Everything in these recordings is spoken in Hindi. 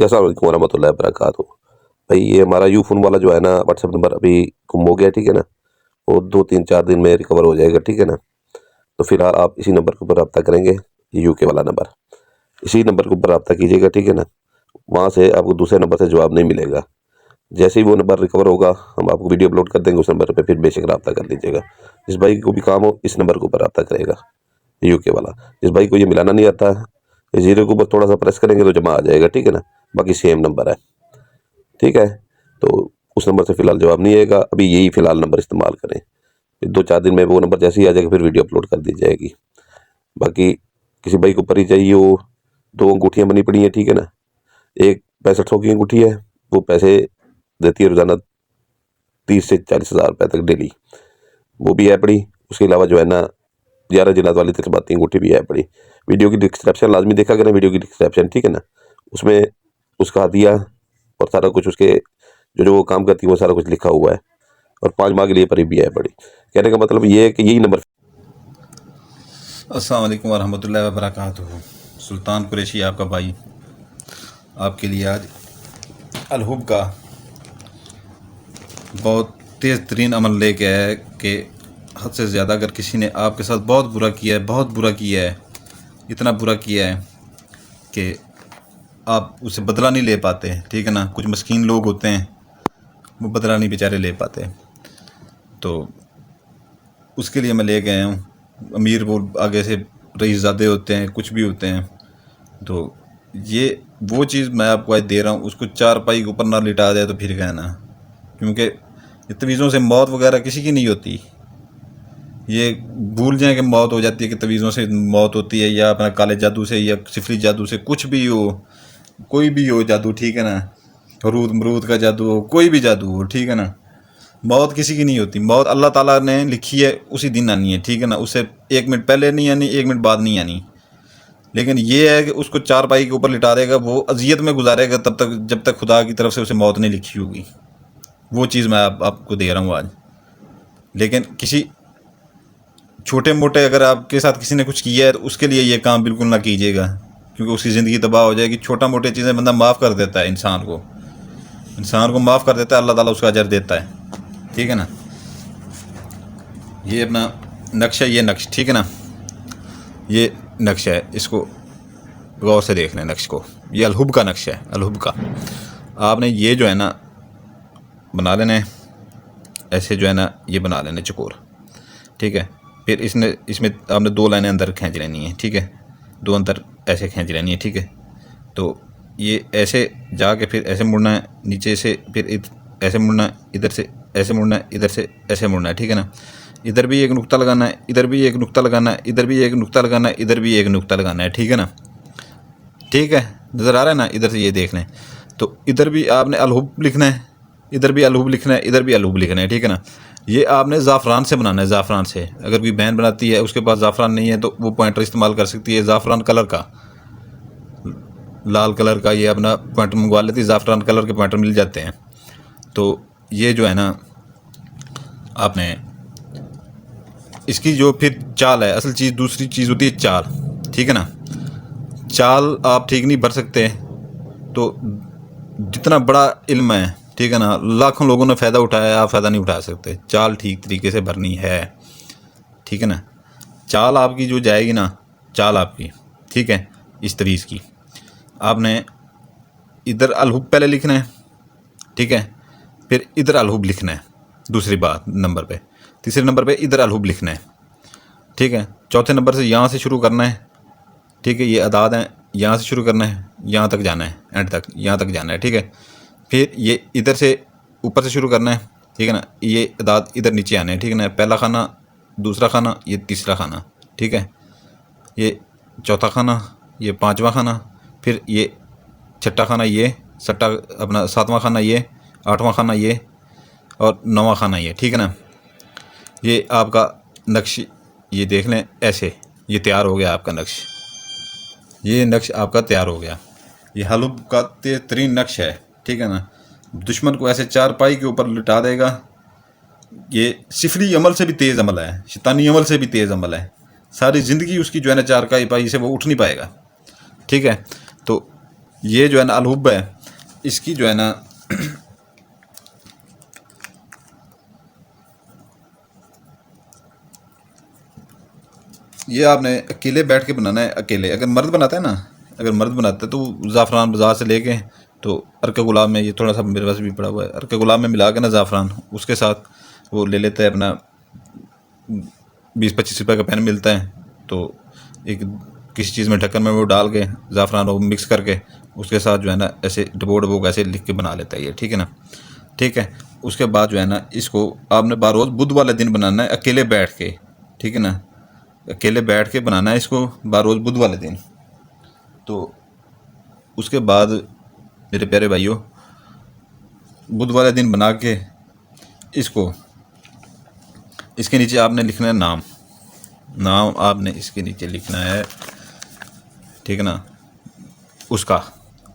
अस्सलाम वालेकुम वरहमतुल्लाहि वबरकातुहू। भाई ये हमारा यू फ़ोन वाला जो है ना व्हाट्सएप नंबर अभी गुम हो गया, ठीक है ना। वो 2-3-4 दिन में रिकवर हो जाएगा, ठीक है ना। तो फिलहाल आप इसी नंबर के ऊपर रब्ता करेंगे, यूके वाला नंबर, इसी नंबर के ऊपर रब्ता कीजिएगा, ठीक है ना। वहाँ से आपको दूसरे नंबर से जवाब नहीं मिलेगा। जैसे ही वो नंबर रिकवर होगा हम आपको वीडियो अपलोड कर देंगे उस नंबर पे, फिर बेशक रब्ता कर लीजिएगा। जिस भाई को भी काम हो इस नंबर के ऊपर रब्ता करेगा, यूके वाला। जिस भाई को ये मिलाना नहीं आता है, जीरो के ऊपर थोड़ा सा प्रेस करेंगे तो जमा आ जाएगा, ठीक है ना। बाकी सेम नंबर है, ठीक है। तो उस नंबर से फ़िलहाल जवाब नहीं आएगा, अभी यही फ़िलहाल नंबर इस्तेमाल करें। फिर 2-4 दिन में वो नंबर जैसे ही आ जाएगा फिर वीडियो अपलोड कर दी जाएगी। बाकी किसी भाई को परी चाहिए हो, 2 अंगूठियाँ बनी पड़ी हैं, ठीक है ना। एक 6500 की अंगूठी है, वो पैसे देती है रोज़ाना 30 से 40 हज़ार रुपये तक डेली, वो भी है पड़ी। उसके अलावा जो है ना 11 जिन्नात वाली तिलस्माती अंगूठी भी है पड़ी। वीडियो की डिस्क्रिप्शन लाजमी देखा करें, वीडियो की डिस्क्रिप्शन, ठीक है ना। उसमें उसका हदिया और सारा कुछ उसके जो जो वो काम करती है वो सारा कुछ लिखा हुआ है, और 5 माह के लिए परी भी है पड़ी। कहने का मतलब ये है कि यही नंबर। अस्सलाम वालेकुम वरहमतुल्लाहि वबरकातुहू। सुल्तान कुरैशी आपका भाई आपके लिए आज अलहुब का बहुत तेज़ तरीन अमल लेके आया है कि हद से ज़्यादा अगर किसी ने आपके साथ बहुत बुरा किया है, बहुत बुरा किया है, इतना बुरा किया है कि आप उसे बदला नहीं ले पाते, ठीक है ना। कुछ मस्कीन लोग होते हैं वो बदला नहीं बेचारे ले पाते, तो उसके लिए मैं ले गया हूँ। अमीर वो आगे से रईसज़ादे होते हैं, कुछ भी होते हैं, तो ये वो चीज़ मैं आपको आज दे रहा हूँ। उसको चारपाई के ऊपर ना लिटा जाए तो फिर कहना, क्योंकि ये तवीज़ों से मौत वगैरह किसी की नहीं होती। ये भूल जाएं कि मौत हो जाती है, कि तवीज़ों से मौत होती है, या अपना काले जादू से या सिफरी जादू से, कुछ भी हो, कोई भी हो जादू, ठीक है ना। रूद मरूद का जादू हो, कोई भी जादू हो, ठीक है ना। मौत किसी की नहीं होती। मौत अल्लाह ताला ने लिखी है, उसी दिन आनी है, ठीक है ना। उससे 1 मिनट पहले नहीं आनी, 1 मिनट बाद नहीं आनी। लेकिन ये है कि उसको चारपाई के ऊपर लिटा देगा, वो अजियत में गुजारेगा तब तक जब तक खुदा की तरफ से उसे मौत नहीं लिखी होगी। वो चीज़ मैं आपको दे रहा हूँ आज। लेकिन किसी छोटे मोटे अगर आपके साथ किसी ने कुछ किया है तो उसके लिए ये काम बिल्कुल ना कीजिएगा, क्योंकि उसकी ज़िंदगी तबाह हो जाएगी। छोटा मोटे चीज़ें बंदा माफ़ कर देता है, इंसान को माफ़ कर देता है, अल्लाह ताला उसका अजर देता है, ठीक है ना। ये अपना नक्शा, ये नक्श, ठीक है ना, ये नक्शा है, इसको गौर से देख लें नक्श को। ये अलहुब का नक्शा है, अलहुब का। आपने ये जो है ना बना लेना है, ऐसे जो है ना ये बना लेना चकोर, ठीक है। फिर इसमें आपने 2 लाइनें अंदर खींच लेनी है, ठीक है। 2 अंदर ऐसे खींच लेनी है, ठीक है। तो ये ऐसे जाके फिर ऐसे मुड़ना है नीचे से, फिर ऐसे मुड़ना है, इधर से ऐसे मुड़ना है, इधर से ऐसे मुड़ना है, ठीक है ना। इधर भी एक नुक्ता लगाना है, इधर भी एक नुक्ता लगाना है, इधर भी एक नुक्ता लगाना है, इधर भी एक नुक्ता लगाना है, ठीक है ना। ठीक है, नज़र आ रहा है ना, इधर से ये देख लें। तो इधर भी आपने अलहुब लिखना है, इधर भी अलहुब लिखना है, इधर भी अलहुब लिखना है, ठीक है ना। ये आपने ज़ाफ़रान से बनाना है, ज़ाफ़रान से। अगर कोई बहन बनाती है उसके पास ज़ाफ़रान नहीं है तो वो पॉइंटर इस्तेमाल कर सकती है, ज़ाफ़रान कलर का, लाल कलर का। ये अपना पॉइंटर मंगवा लेती है, ज़ाफ़रान कलर के पॉइंटर मिल जाते हैं। तो ये जो है ना आपने इसकी जो फिर चाल है, असल चीज़ दूसरी चीज़ होती है चाल, ठीक है ना। चाल आप ठीक नहीं भर सकते, तो जितना बड़ा इल्म है, ठीक है ना, लाखों लोगों ने फ़ायदा उठाया, आप फ़ायदा नहीं उठा सकते। चाल ठीक तरीके से भरनी है, ठीक है ना। चाल आपकी जो जाएगी ना, चाल आपकी, ठीक है, इस तरीक़े की। आपने इधर अलहुब पहले लिखना है, ठीक है। फिर इधर अलहुब लिखना है दूसरी बात नंबर पे। तीसरे नंबर पे इधर अलहुब लिखना है, ठीक है। चौथे नंबर से यहाँ से शुरू करना है, ठीक है। ये अदाद हैं, यहाँ से शुरू करना है, यहाँ तक जाना है, एंड तक यहाँ तक जाना है, ठीक है। फिर ये इधर से ऊपर से शुरू करना है, ठीक है ना। ये अदाद इधर नीचे आने हैं, ठीक है ना। पहला खाना, दूसरा खाना, ये तीसरा खाना, ठीक है। ये चौथा खाना, ये 5वां खाना, फिर ये छठा खाना, ये सट्टा अपना 7वां खाना, ये 8वां खाना, ये और 9वां खाना, ये, ठीक है ना। ये आपका नक्श, ये देख लें ऐसे, ये तैयार हो गया आपका नक्श। ये नक्श आपका तैयार हो गया। ये हलूब का तेज़ तरीन नक्श है, ठीक है ना। दुश्मन को ऐसे चारपाई के ऊपर लिटा देगा। ये सिफरी अमल से भी तेज़ अमल है, शैतानी अमल से भी तेज़ अमल है। सारी ज़िंदगी उसकी जो है ना चारपाई से वो उठ नहीं पाएगा, ठीक है। तो ये जो है ना अलहुब है, इसकी जो है ना ये आपने अकेले बैठ के बनाना है। अकेले अगर मर्द बनाता है ना, अगर मर्द बनाता है तो ज़ाफ़रान बाज़ार से लेके तो अर्क गुलाब में, ये थोड़ा सा मेरे पास भी पड़ा हुआ है, अर्क गुलाब में मिला के ना ज़ाफ़रान, उसके साथ वो ले लेता है अपना 20-25 रुपये का पेन मिलता है, तो एक किसी चीज़ में ढक्कन में वो डाल के ज़ाफ़रान वो मिक्स करके उसके साथ जो है ना ऐसे डबो डबो ऐसे लिख के बना लेता है ये, ठीक है ना। ठीक है, उसके बाद जो है ना इसको आपने बारोज़ बुध वाले दिन बनाना है अकेले बैठ के, ठीक है ना। अकेले बैठ के बनाना है इसको बारोज़ बुध वाले दिन। तो उसके बाद मेरे प्यारे भाइयों, बुध वाले दिन बना के इसको, इसके नीचे आपने लिखना है नाम, नाम आपने इसके नीचे लिखना है, ठीक है ना। उसका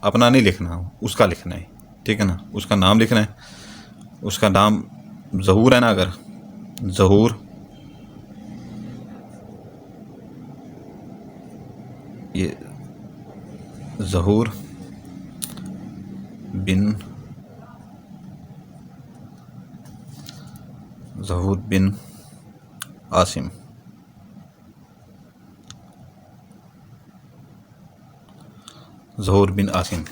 अपना नहीं लिखना, उसका लिखना है, ठीक है ना। उसका नाम लिखना है, उसका नाम ज़हूर है ना, अगर ज़हूर, ये ज़हूर बिन, ज़हूर बिन आसिम, ज़हूर बिन आसिम,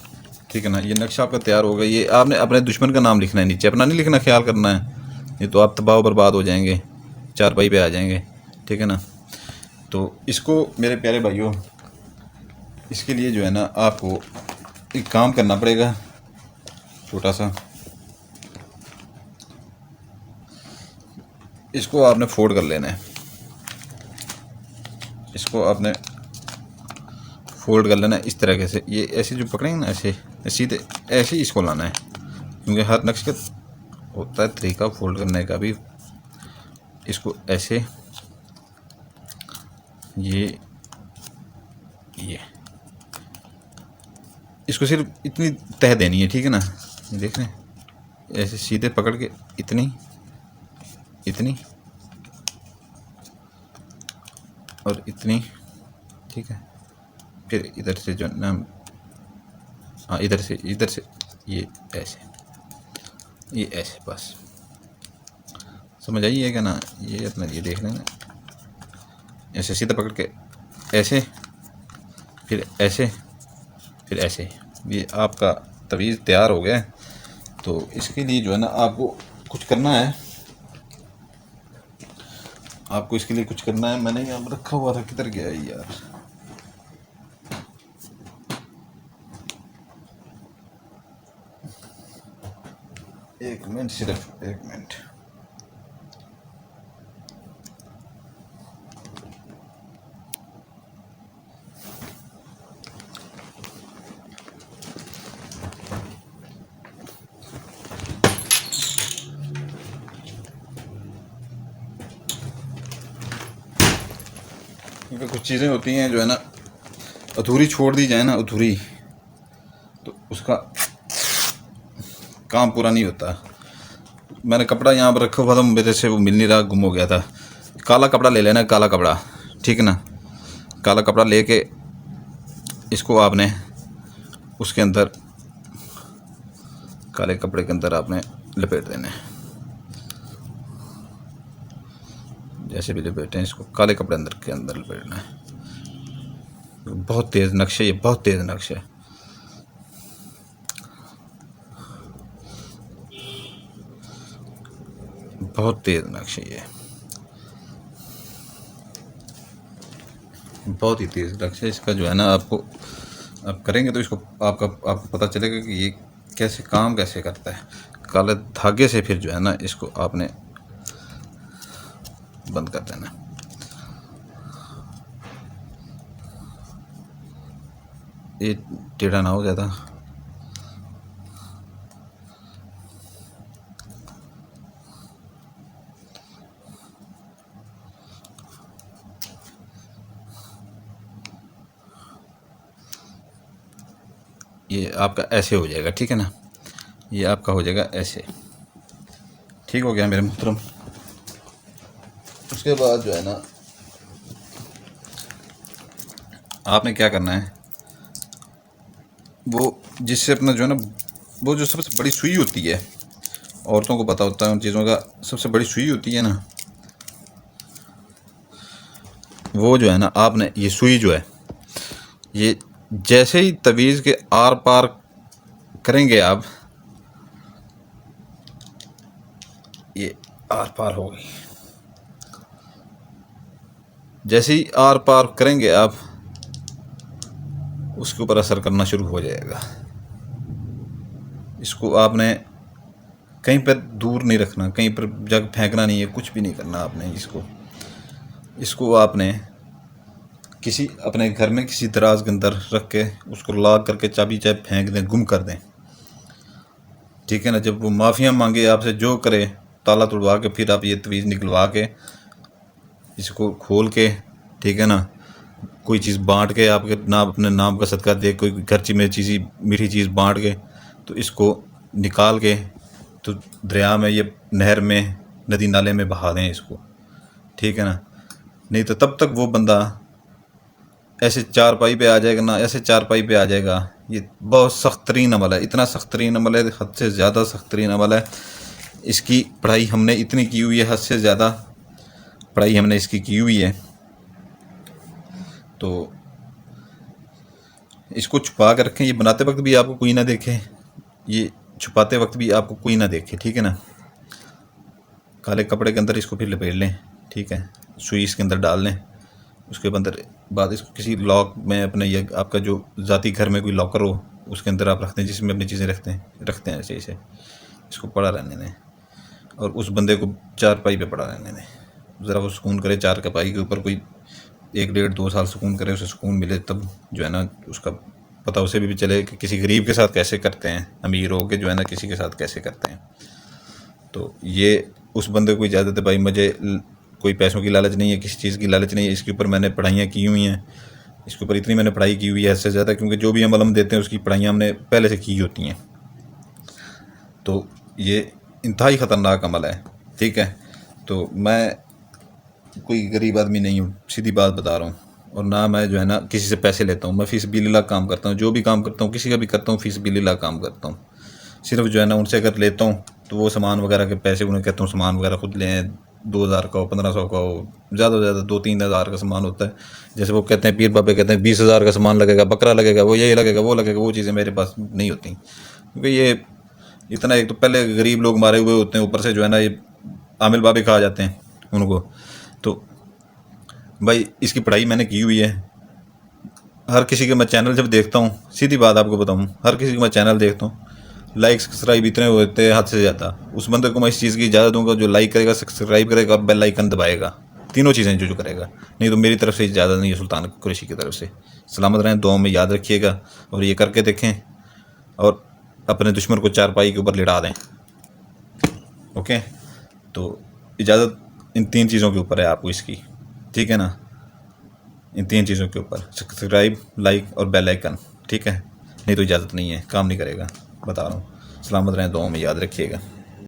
ठीक है ना। ये नक्शा आपका तैयार होगा। ये आपने अपने दुश्मन का नाम लिखना है नीचे, अपना नहीं लिखना, ख्याल करना है, नहीं तो आप तबाह बर्बाद हो जाएंगे, चारपाई पे आ जाएंगे, ठीक है ना। तो इसको मेरे प्यारे भाइयों, इसके लिए जो है ना आपको एक काम करना पड़ेगा छोटा सा। इसको आपने फोल्ड कर लेना है, इसको आपने फोल्ड कर लेना है इस तरीके से। ये ऐसे जो पकड़ेंगे ना ऐसे सीधे ऐसे ही इसको लाना है, क्योंकि हर नक्श का होता है तरीका फोल्ड करने का भी। इसको ऐसे ये इसको सिर्फ इतनी तह देनी है, ठीक है ना। ये देख रहे हैं, ऐसे सीधे पकड़ के इतनी इतनी और इतनी, ठीक है। फिर इधर से जो ना, हाँ इधर से ये ऐसे, ये ऐसे, बस समझ आई है क्या ना। ये अपना ये देख लेना, ऐसे सीधा पकड़ के ऐसे, फिर ऐसे, फिर ऐसे, ये आपका तवीज़ तैयार हो गया है। तो इसके लिए जो है ना आपको कुछ करना है, आपको इसके लिए कुछ करना है। मैंने यहाँ रखा हुआ था, किधर गया है यार, एक मिनट, सिर्फ एक मिनट। क्योंकि कुछ चीज़ें होती हैं जो है ना अधूरी छोड़ दी जाए ना, अधूरी, तो उसका काम पूरा नहीं होता। मैंने कपड़ा यहाँ पर रखा हुआ था, मेरे से वो मिल नहीं रहा, गुम हो गया था। काला कपड़ा ले लेना, काला कपड़ा, ठीक है ना। काला कपड़ा लेके इसको आपने उसके अंदर, काले कपड़े के अंदर आपने लपेट देना है, जैसे भी लपेटें इसको काले कपड़े अंदर के अंदर लपेटना है। बहुत तेज़ नक्शा, ये बहुत तेज़ नक्शा है। बहुत तेज़ नक्शा, ये बहुत ही तेज़ नक्शा। इसका जो है ना आपको, आप करेंगे तो इसको आपको पता चलेगा कि ये कैसे काम कैसे करता है। काले धागे से फिर जो है ना इसको आपने बंद कर देना। ये टेढ़ा ना हो ज़्यादा। ये आपका ऐसे हो जाएगा, ठीक है ना। ये आपका हो जाएगा ऐसे, ठीक हो गया मेरे मोहतरम। उसके बाद जो है ना आपने क्या करना है, वो जिससे अपना जो है ना, वो जो सबसे बड़ी सुई होती है, औरतों को पता होता है उन चीज़ों का, सबसे बड़ी सुई होती है ना, वो जो है ना, आपने ये सुई जो है, ये जैसे ही तवीज़ के आर पार करेंगे आप, ये आर पार हो गई, जैसे ही आर पार करेंगे आप, उसके ऊपर असर करना शुरू हो जाएगा। इसको आपने कहीं पर दूर नहीं रखना, कहीं पर जग फेंकना नहीं है, कुछ भी नहीं करना आपने। इसको आपने किसी अपने घर में किसी दराज के अंदर रख के उसको लॉक करके चाबी चाहे फेंक दें, गुम कर दें, ठीक है ना। जब वो माफ़िया मांगे आपसे, जो करे, ताला तोड़वा के फिर आप ये तवीज़ निकलवा के इसको खोल के, ठीक है ना, कोई चीज़ बांट के, आपके नाम, अपने नाम का सदका दे, कोई खर्ची में चीज़ी मीठी चीज़ बांट के, तो इसको निकाल के तो दरिया में, ये नहर में, नदी नाले में बहा दें इसको, ठीक है ना। नहीं तो तब तक वो बंदा ऐसे चारपाई पे आ जाएगा ना, ऐसे चारपाई पे आ जाएगा। ये बहुत सख्त तरीन अमल है, इतना सख्त तरीन अमल है, हद से ज़्यादा सख्त तरीन अमल है। इसकी पढ़ाई हमने इतनी की हुई है, हद से ज़्यादा पढ़ाई हमने इसकी की हुई है। तो इसको छुपा कर रखें, ये बनाते वक्त भी आपको कोई ना देखे, ये छुपाते वक्त भी आपको कोई ना देखे, ठीक है ना। काले कपड़े के अंदर इसको फिर लपेट लें, ठीक है, सुई इसके अंदर डाल लें, उसके बाद इसको किसी लॉक में अपने, या आपका जो ज़ाती घर में कोई लॉकर हो उसके अंदर आप रखते हैं, जिसमें अपनी चीज़ें रखते हैं ऐसे इसे, इसको पड़ा रहने दें और उस बंदे को चारपाई पे पड़ा रहने दें। ज़रा वो सुकून करे, चारपाई के ऊपर कोई 1 डेढ़ 2 साल सुकून करे, उसे सुकून मिले, तब जो है ना उसका पता उसे भी चले कि किसी गरीब के साथ कैसे करते हैं, अमीर हो के जो है ना किसी के साथ कैसे करते हैं। तो ये उस बंदे को इजाज़त है भाई, मुझे कोई पैसों की लालच नहीं है, किसी चीज़ की लालच नहीं है, इसके ऊपर मैंने पढ़ाइयाँ की हुई हैं, इसके ऊपर इतनी मैंने पढ़ाई की हुई है इससे ज़्यादा, क्योंकि जो भी अमल हम देते हैं उसकी पढ़ाइयाँ हमने पहले से की होती हैं। तो ये इंतहाई ख़तरनाक अमल है, ठीक है। तो मैं कोई गरीब आदमी नहीं हूँ, सीधी बात बता रहा हूँ, और ना मैं जो है ना किसी से पैसे लेता हूँ। मैं फ़ी सबिलिल्लाह काम करता हूँ, जो भी काम करता हूँ, किसी का भी करता हूँ, फ़ी सबिलिल्लाह काम करता हूँ। सिर्फ जो है ना उनसे अगर लेता हूँ तो वो सामान वगैरह के पैसे उन्हें कहता हूँ सामान वगैरह खुद लें, 2000 का हो, 1500 का हो, ज़्यादा से ज़्यादा 2-3 हज़ार का सामान होता है। जैसे वो कहते हैं, पीर बाबे कहते हैं 20,000 का सामान लगेगा, बकरा लगेगा, वो ये लगेगा, वो लगेगा, वो चीज़ें मेरे पास नहीं होती, क्योंकि ये इतना, एक तो पहले गरीब लोग मारे हुए होते हैं, ऊपर से जो है ना ये आमिल बाबे कहा जाते हैं उनको। तो भाई इसकी पढ़ाई मैंने की हुई है। हर किसी के मैं चैनल जब देखता हूँ, सीधी बात आपको बताऊँ, हर किसी को मैं चैनल देखता हूँ, लाइक सब्सक्राइब इतने होते हैं हद से ज़्यादा। उस बंदे को मैं इस चीज़ की इजाज़त दूंगा जो लाइक करेगा, सब्सक्राइब करेगा और बेल आइकन दबाएगा, तीनों चीज़ें जो करेगा। नहीं तो मेरी तरफ से इजाज़त नहीं है, सुल्तान कुरैशी की तरफ से। सलामत रहें, दुआ में याद रखिएगा, और ये करके देखें और अपने दुश्मन को चारपाई के ऊपर लिटा दें। ओके, तो इजाज़त इन 3 चीज़ों के ऊपर है आपको इसकी, ठीक है ना, इन 3 चीज़ों के ऊपर, सब्सक्राइब, लाइक और बेल आइकन, ठीक है। नहीं तो इजाज़त नहीं है, काम नहीं करेगा, बता रहा हूँ। सलामत रहें, दुआ में याद रखिएगा।